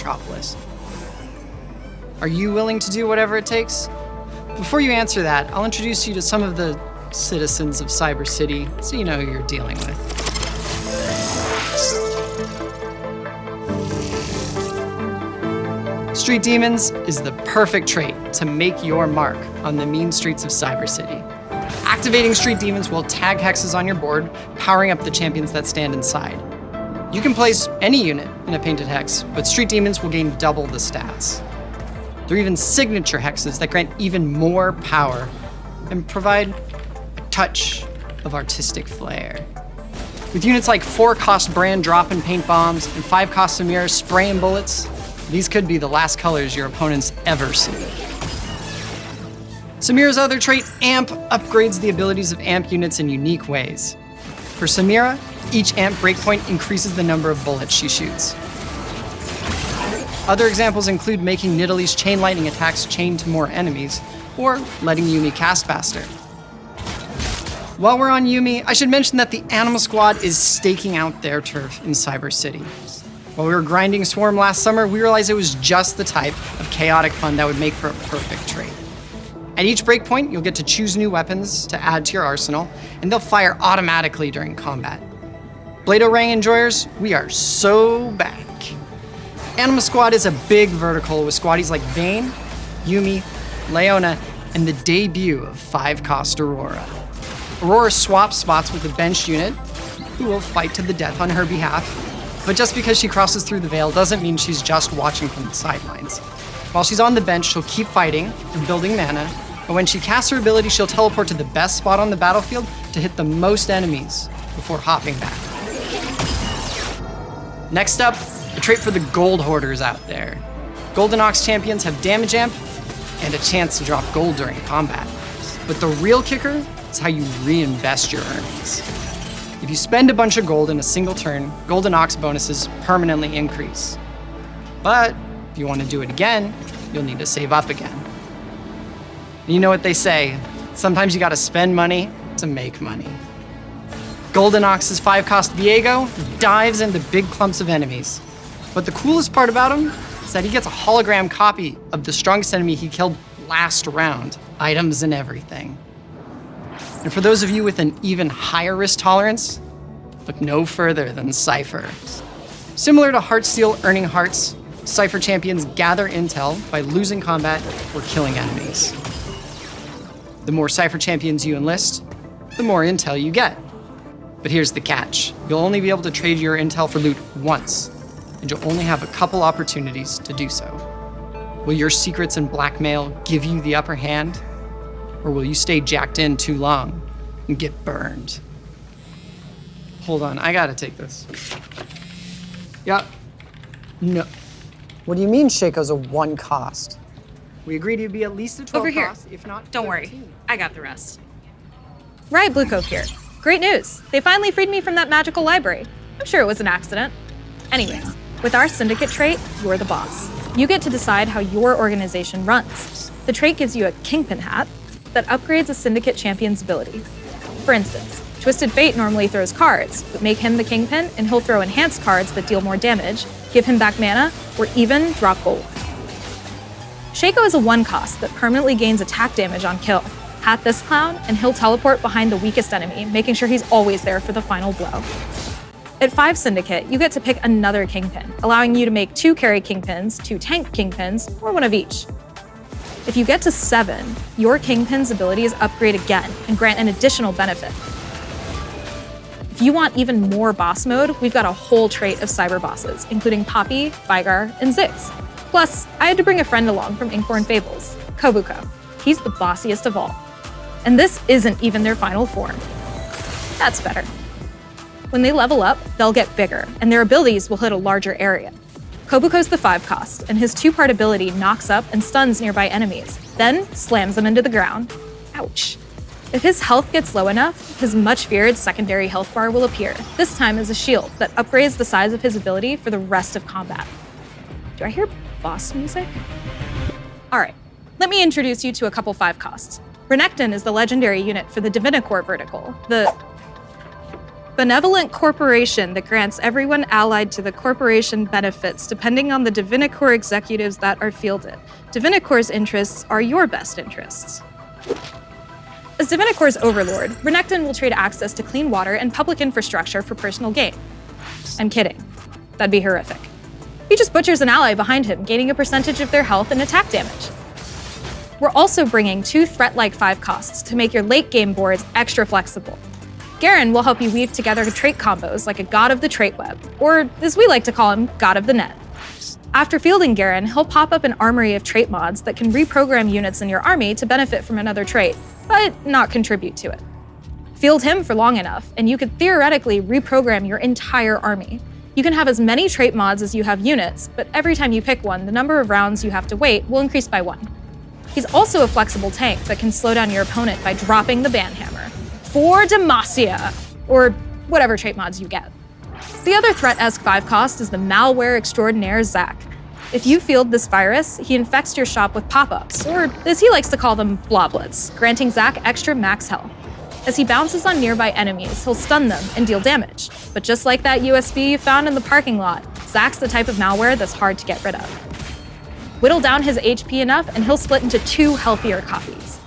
Metropolis. Are you willing to do whatever it takes? Before you answer that, I'll introduce you to some of the citizens of Cyber City so you know who you're dealing with. Street Demons is the perfect trait to make your mark on the mean streets of Cyber City. Activating Street Demons will tag hexes on your board, powering up the champions that stand inside. You can place any unit in a painted hex, but Street Demons will gain double the stats. There are even signature hexes that grant even more power and provide a touch of artistic flair. With units like 4-cost Brand drop and paint bombs and 5-cost Samira spray and bullets, these could be the last colors your opponents ever see. Samira's other trait, Amp, upgrades the abilities of Amp units in unique ways. For Samira, each Amp breakpoint increases the number of bullets she shoots. Other examples include making Nidalee's chain lightning attacks chain to more enemies, or letting Yuumi cast faster. While we're on Yuumi, I should mention that the Animal Squad is staking out their turf in Cyber City. While we were grinding Swarm last summer, we realized it was just the type of chaotic fun that would make for a perfect trait. At each breakpoint, you'll get to choose new weapons to add to your arsenal, and they'll fire automatically during combat. Blade Orang enjoyers, we are so back. Anima Squad is a big vertical with squaddies like Vayne, Yuumi, Leona, and the debut of 5-cost Aurora. Aurora swaps spots with a benched unit, who will fight to the death on her behalf, but just because she crosses through the veil doesn't mean she's just watching from the sidelines. While she's on the bench, she'll keep fighting and building mana, but when she casts her ability, she'll teleport to the best spot on the battlefield to hit the most enemies before hopping back. Next up, a trait for the gold hoarders out there. Golden Ox champions have damage amp and a chance to drop gold during combat. But the real kicker is how you reinvest your earnings. If you spend a bunch of gold in a single turn, Golden Ox bonuses permanently increase. But if you want to do it again, you'll need to save up again. And you know what they say, sometimes you gotta spend money to make money. Golden Ox's 5-cost Viego dives into big clumps of enemies. But the coolest part about him is that he gets a hologram copy of the strongest enemy he killed last round, items and everything. And for those of you with an even higher risk tolerance, look no further than Cipher. Similar to Heartsteel earning hearts, Cipher champions gather intel by losing combat or killing enemies. The more Cipher champions you enlist, the more intel you get. But here's the catch. You'll only be able to trade your intel for loot once, and you'll only have a couple opportunities to do so. Will your secrets and blackmail give you the upper hand? Or will you stay jacked in too long and get burned? Hold on, I gotta take this. Yeah, no. What do you mean Shaco's a 1 cost? We agreed he'd be at least a 12 Over here. cost, if not 13. Don't worry, I got the rest. Riot Blue Cove here. Great news. They finally freed me from that magical library. I'm sure it was an accident. Anyways, with our Syndicate trait, you're the boss. You get to decide how your organization runs. The trait gives you a Kingpin hat that upgrades a Syndicate champion's ability. For instance, Twisted Fate normally throws cards, but make him the Kingpin and he'll throw enhanced cards that deal more damage, give him back mana, or even drop gold. Shaco is a 1-cost that permanently gains attack damage on kill. Hat this clown, and he'll teleport behind the weakest enemy, making sure he's always there for the final blow. At 5 Syndicate, you get to pick another Kingpin, allowing you to make 2 carry Kingpins, 2 tank Kingpins, or 1 of each. If you get to 7, your Kingpin's abilities upgrade again and grant an additional benefit. If you want even more boss mode, we've got a whole trait of cyber bosses, including Poppy, Vigar, and Ziggs. Plus, I had to bring a friend along from Inkborn Fables, Kobuko. He's the bossiest of all. And this isn't even their final form. That's better. When they level up, they'll get bigger, and their abilities will hit a larger area. Kobuko's the 5-cost, and his 2-part ability knocks up and stuns nearby enemies, then slams them into the ground. Ouch. If his health gets low enough, his much-feared secondary health bar will appear, this time as a shield that upgrades the size of his ability for the rest of combat. Do I hear boss music? All right, let me introduce you to a couple 5-costs. Renekton is the legendary unit for the Divinicore vertical, but benevolent corporation that grants everyone allied to the corporation benefits depending on the Divinicore executives that are fielded. Divinicore's interests are your best interests. As Divinicore's overlord, Renekton will trade access to clean water and public infrastructure for personal gain. I'm kidding. That'd be horrific. He just butchers an ally behind him, gaining a percentage of their health and attack damage. We're also bringing 2 threat-like 5 costs to make your late-game boards extra flexible. Garen will help you weave together trait combos like a god of the trait web, or as we like to call him, god of the net. After fielding Garen, he'll pop up an armory of trait mods that can reprogram units in your army to benefit from another trait, but not contribute to it. Field him for long enough, and you could theoretically reprogram your entire army. You can have as many trait mods as you have units, but every time you pick one, the number of rounds you have to wait will increase by 1. He's also a flexible tank that can slow down your opponent by dropping the banhammer. For Demacia, or whatever trait mods you get. The other threat-esque 5 cost is the malware extraordinaire Zac. If you field this virus, he infects your shop with pop-ups, or as he likes to call them, bloblets, granting Zac extra max health. As he bounces on nearby enemies, he'll stun them and deal damage. But just like that USB you found in the parking lot, Zac's the type of malware that's hard to get rid of. Whittle down his HP enough and he'll split into 2 healthier copies.